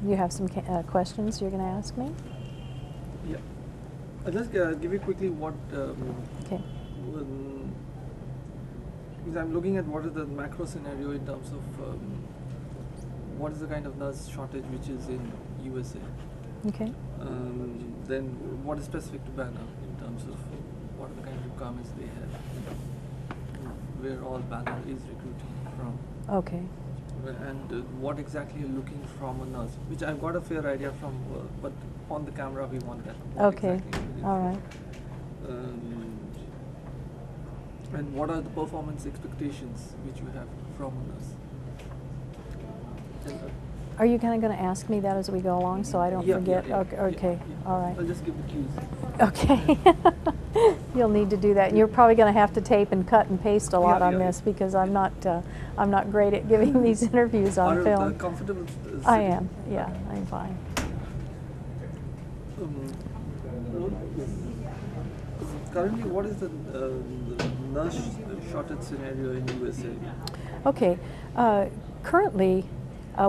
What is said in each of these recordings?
You have some questions you're going to ask me? Yeah. I'll just give you quickly what. Okay. Because I'm looking at what is the macro scenario in terms of what is the kind of nurse shortage which is in USA. Okay. Then what is specific to Banner in terms of what are the kind of requirements they have, where all Banner is recruiting from. Okay. And what exactly you're looking from a nurse, which I've got a fair idea from, but on the camera we want that. Okay. Exactly All right. And what are the performance expectations which you have from a nurse? Are you kind of going to ask me that as we go along so I don't forget? Yeah, okay. All right. I'll just give the cues. Okay. You'll need to do that. You're probably going to have to tape and cut and paste a lot on this because I'm not great at giving these interviews on film. Are you comfortable? I am. Yeah, I'm fine. Currently, what is the nurse shortage scenario in USA? Okay. Currently,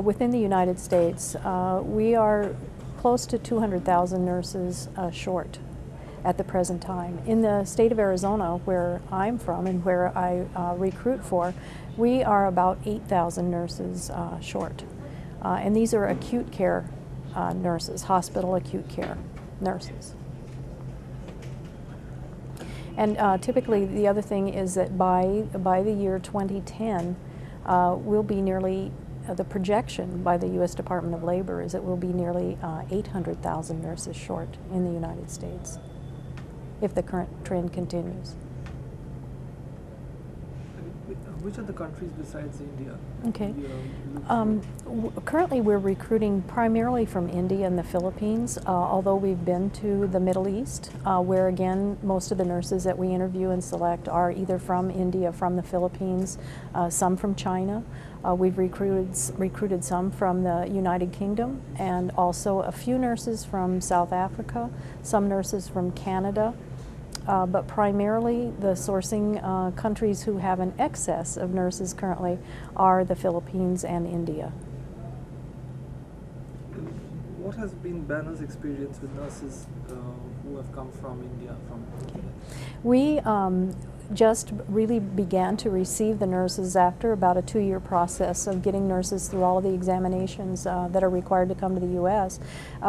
within the United States, we are close to 200,000 nurses short at the present time. In the state of Arizona, where I'm from and where I recruit for, we are about 8,000 nurses short. And these are acute care nurses, hospital acute care nurses. And typically the other thing is that by the year 2010, we'll be nearly, the projection by the U.S. Department of Labor is that we'll be nearly 800,000 nurses short in the United States, if the current trend continues. Which are the countries besides India? Okay. Currently we're recruiting primarily from India and the Philippines, although we've been to the Middle East, where again most of the nurses that we interview and select are either from India, from the Philippines, some from China. We've recruited some from the United Kingdom, and also a few nurses from South Africa, some nurses from Canada. But primarily the sourcing countries who have an excess of nurses currently are the Philippines and India. What has been Banner's experience with nurses who have come from India? We just really began to receive the nurses after about a 2-year process of getting nurses through all of the examinations that are required to come to the U.S.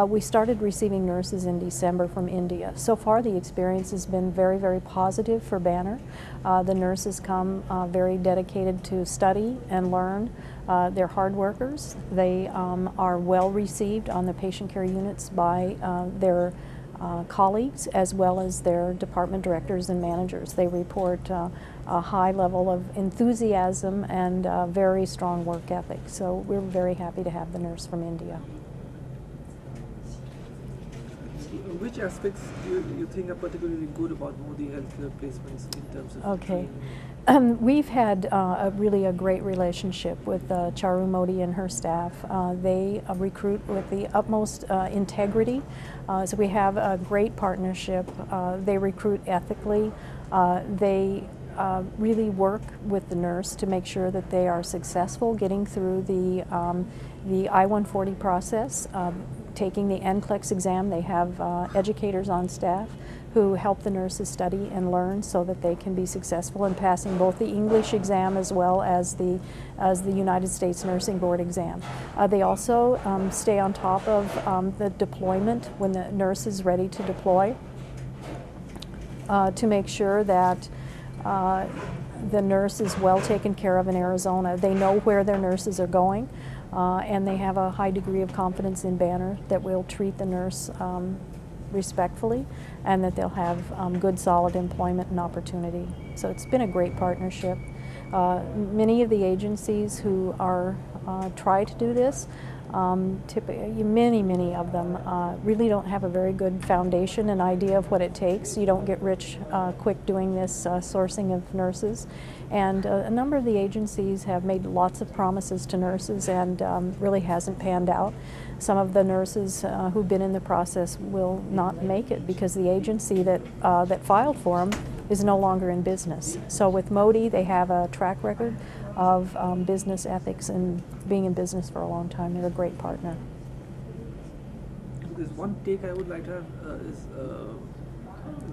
We started receiving nurses in December from India. So far the experience has been very, very positive for Banner. The nurses come very dedicated to study and learn. They're hard workers. They are well received on the patient care units by their colleagues as well as their department directors and managers. They report a high level of enthusiasm and very strong work ethic. So we're very happy to have the nurse from India. Which aspects do you think are particularly good about Modi healthcare placements in terms of Okay. We've had really a great relationship with Charu Modi and her staff. They recruit with the utmost integrity, so we have a great partnership. They recruit ethically. They really work with the nurse to make sure that they are successful getting through the I-140 process, taking the NCLEX exam. They have educators on staff who help the nurses study and learn so that they can be successful in passing both the English exam as well as the United States Nursing Board exam. They also stay on top of the deployment when the nurse is ready to deploy to make sure that the nurse is well taken care of in Arizona. They know where their nurses are going, and they have a high degree of confidence in Banner that we'll treat the nurse respectfully and that they'll have good solid employment and opportunity. So it's been a great partnership. Many of the agencies who are try to do this, many of them really don't have a very good foundation and idea of what it takes. You don't get rich quick doing this sourcing of nurses. And a number of the agencies have made lots of promises to nurses and really hasn't panned out. Some of the nurses who've been in the process will not make it because the agency that filed for them is no longer in business. So with Modi, they have a track record of business ethics and being in business for a long time. They're a great partner. There's one take I would like to have is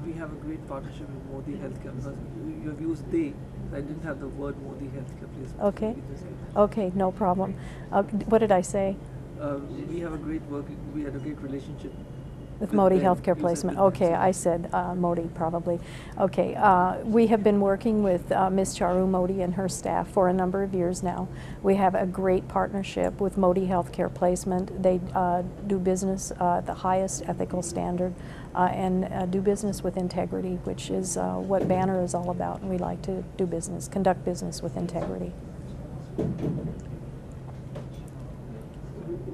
we have a great partnership with Modi Healthcare, because you have used they. I didn't have the word Modi Healthcare, please. Okay. Maybe just- Okay, no problem. What did I say? We have a great we had a great relationship With Modi them. Healthcare You said Placement. with them, Okay, so- I said Modi probably. Okay, we have been working with Ms. Charu Modi and her staff for a number of years now. We have a great partnership with Modi Healthcare Placement. They do business at the highest ethical standard and do business with integrity, which is what Banner is all about. And we like to do business, conduct business with integrity.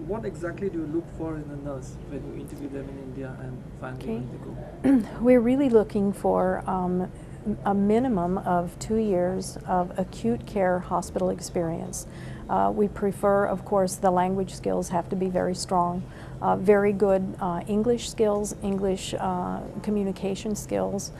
What exactly do you look for in a nurse when you interview them in India and finally Okay. when they go? We're really looking for a minimum of 2 years of acute care hospital experience. We prefer, of course, the language skills have to be very strong, very good English skills, English communication skills.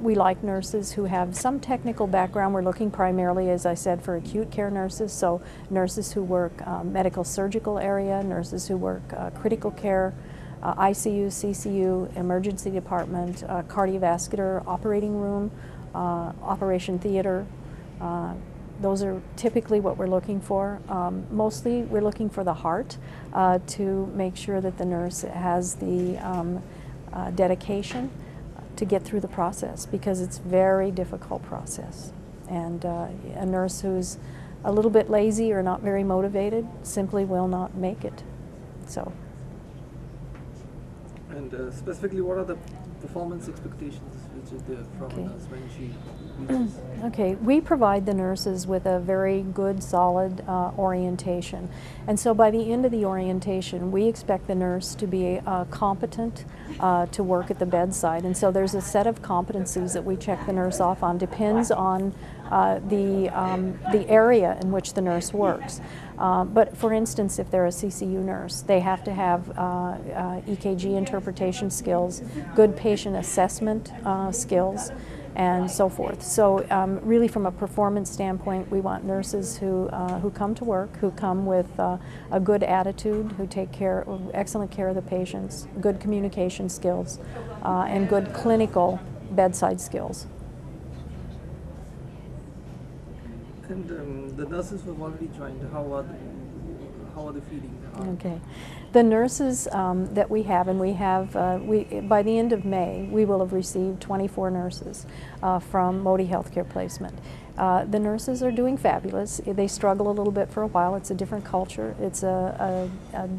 We like nurses who have some technical background. We're looking primarily, as I said, for acute care nurses, so nurses who work medical surgical area, nurses who work critical care, ICU, CCU, emergency department, cardiovascular, operating room, operation theater. Those are typically what we're looking for. Mostly we're looking for the heart to make sure that the nurse has the dedication to get through the process, because it's a very difficult process. And a nurse who's a little bit lazy or not very motivated simply will not make it. So. And specifically, what are the performance expectations which is there from Okay. a nurse when she reaches? Okay, we provide the nurses with a very good, solid orientation. And so by the end of the orientation, we expect the nurse to be competent to work at the bedside. And so there's a set of competencies that we check the nurse off on, depends on the area in which the nurse works. But for instance, if they're a CCU nurse, they have to have EKG interpretation skills, good patient assessment skills, and so forth. So really from a performance standpoint, we want nurses who come to work, who come with a good attitude, who take excellent care of the patients, good communication skills, and good clinical bedside skills. And the nurses who have already joined, how are they feeling? Okay. The nurses that we have, and we have, by the end of May, we will have received 24 nurses from Modi Healthcare Placement. The nurses are doing fabulous. They struggle a little bit for a while. It's a different culture. It's a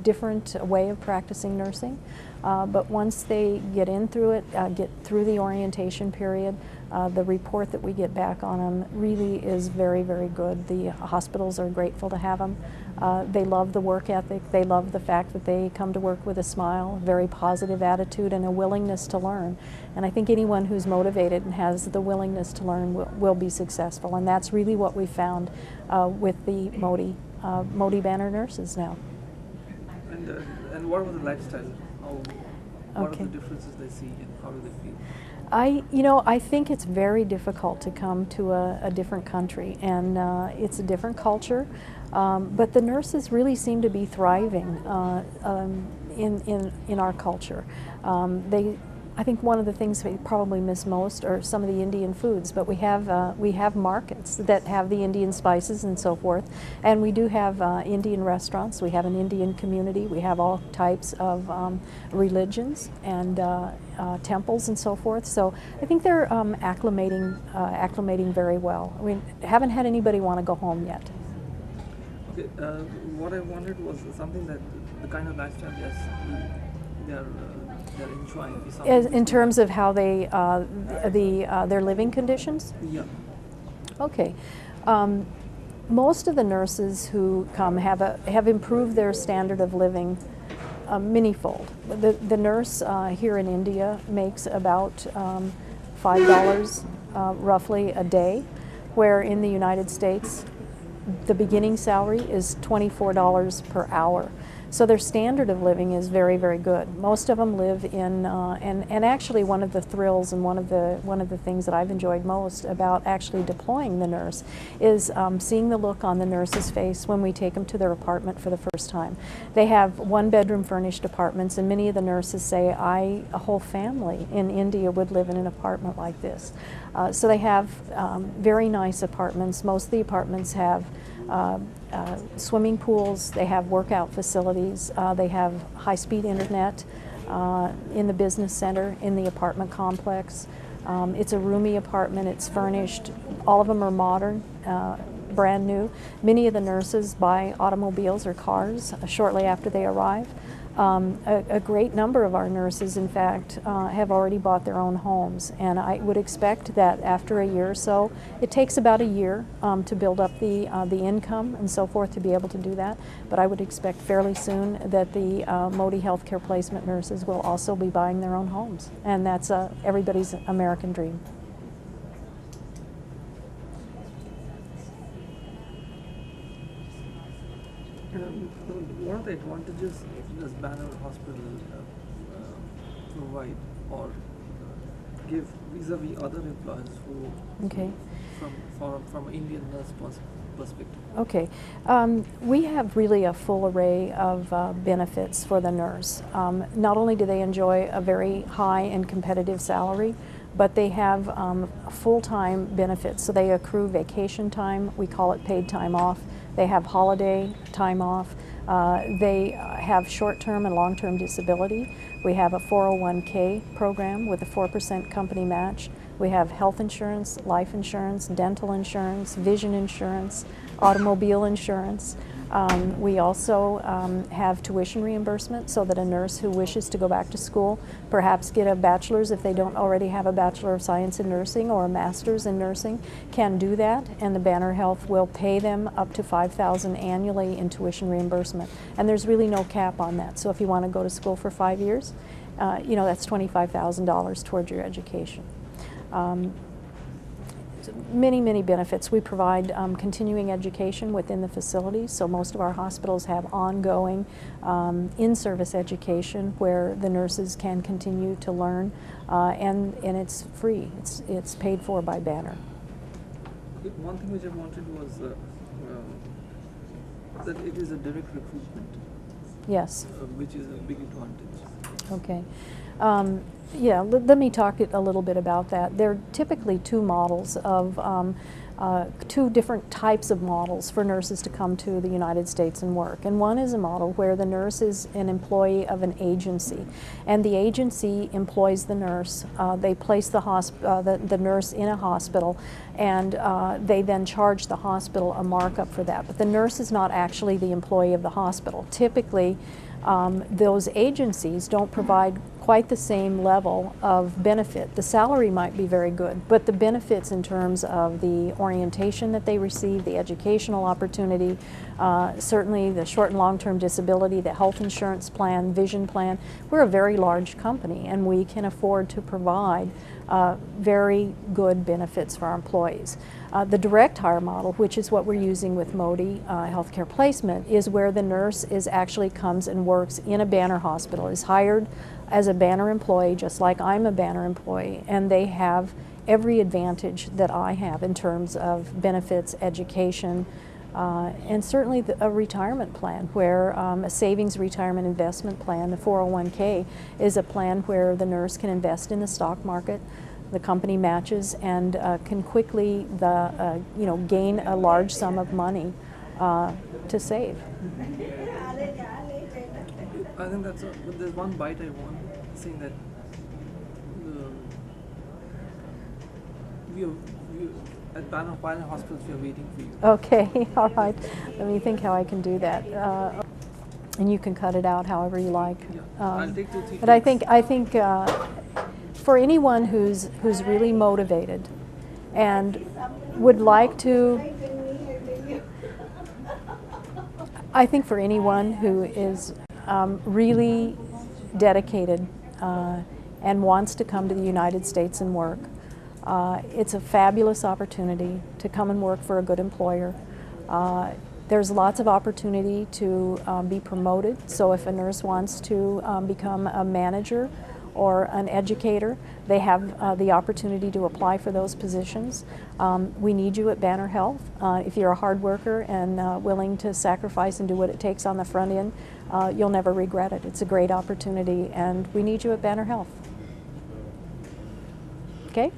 different way of practicing nursing. But once they get in through it, get through the orientation period, the report that we get back on them really is very, very good. The hospitals are grateful to have them. They love the work ethic. They love the fact that they come to work with a smile, very positive attitude, and a willingness to learn. And I think anyone who's motivated and has the willingness to learn will be successful. And that's really what we found with the Modi Banner nurses now. And what was the lifestyle? What Okay. are the differences they see and how do they feel? I think it's very difficult to come to a different country, and it's a different culture. But the nurses really seem to be thriving in our culture. I think one of the things we probably miss most are some of the Indian foods, but we have markets that have the Indian spices and so forth, and we do have Indian restaurants. We have an Indian community. We have all types of religions and temples and so forth. So I think they're acclimating very well. We haven't had anybody want to go home yet. Okay, what I wanted was something that the kind of lifestyle they're enjoying. Is something In terms of how they their living conditions. Yeah. Okay. Most of the nurses who come have improved their standard of living many-fold. The nurse here in India makes about $5 roughly a day, where in the United States the beginning salary is $24 per hour. So their standard of living is very, very good. Most of them live in, and actually one of the thrills and one of the things that I've enjoyed most about actually deploying the nurse is seeing the look on the nurse's face when we take them to their apartment for the first time. They have one-bedroom furnished apartments, and many of the nurses say, a whole family in India would live in an apartment like this. So they have very nice apartments. Most of the apartments have swimming pools, they have workout facilities, they have high-speed internet in the business center, in the apartment complex. It's a roomy apartment, it's furnished, all of them are modern, brand new. Many of the nurses buy automobiles or cars shortly after they arrive. A great number of our nurses, in fact, have already bought their own homes, and I would expect that after a year or so, it takes about a year to build up the income and so forth to be able to do that, but I would expect fairly soon that the Modi healthcare placement nurses will also be buying their own homes, and that's everybody's American dream. What are the advantages does Banner Hospital provide or give vis-a-vis other employers who, Okay. from an Indian nurse perspective? Okay. We have really a full array of benefits for the nurse. Not only do they enjoy a very high and competitive salary, but they have full-time benefits. So they accrue vacation time, we call it paid time off. They have holiday time off. They have short-term and long-term disability. We have a 401k program with a 4% company match. We have health insurance, life insurance, dental insurance, vision insurance, automobile insurance. We also have tuition reimbursement so that a nurse who wishes to go back to school, perhaps get a bachelor's if they don't already have a Bachelor of Science in Nursing or a Master's in Nursing, can do that, and the Banner Health will pay them up to $5,000 annually in tuition reimbursement. And there's really no cap on that. So if you want to go to school for 5 years, that's $25,000 towards your education. Many, many benefits. We provide continuing education within the facilities, so most of our hospitals have ongoing in-service education where the nurses can continue to learn, and it's free. It's paid for by Banner. One thing which I wanted was that it is a direct recruitment. Yes. Which is a big advantage. Okay. Yeah, let me talk a little bit about that. There are typically two models of, two different types of models for nurses to come to the United States and work. And one is a model where the nurse is an employee of an agency, and the agency employs the nurse. They place the nurse in a hospital, and they then charge the hospital a markup for that. But the nurse is not actually the employee of the hospital. Typically, those agencies don't provide quite the same level of benefit. The salary might be very good, but the benefits in terms of the orientation that they receive, the educational opportunity, certainly the short and long-term disability, the health insurance plan, vision plan. We're a very large company, and we can afford to provide very good benefits for our employees. The direct hire model, which is what we're using with Modi healthcare placement, is where the nurse actually comes and works in a Banner hospital, is hired as a Banner employee, just like I'm a Banner employee, and they have every advantage that I have in terms of benefits, education, and certainly a retirement plan where a savings retirement investment plan, the 401k, is a plan where the nurse can invest in the stock market. The company matches and can quickly gain a large sum of money to save. I think there's one bite I want, saying that we at Banner Hospitals we are waiting for you. Okay, all right. Let me think how I can do that. And you can cut it out however you like. Yeah, I'll take 2 3 But I think for anyone who's really motivated and would like to, I think for anyone who is really dedicated and wants to come to the United States and work, it's a fabulous opportunity to come and work for a good employer. There's lots of opportunity to be promoted. So if a nurse wants to become a manager or an educator, they have the opportunity to apply for those positions. We need you at Banner Health. If you're a hard worker and willing to sacrifice and do what it takes on the front end, you'll never regret it. It's a great opportunity, and we need you at Banner Health. Okay?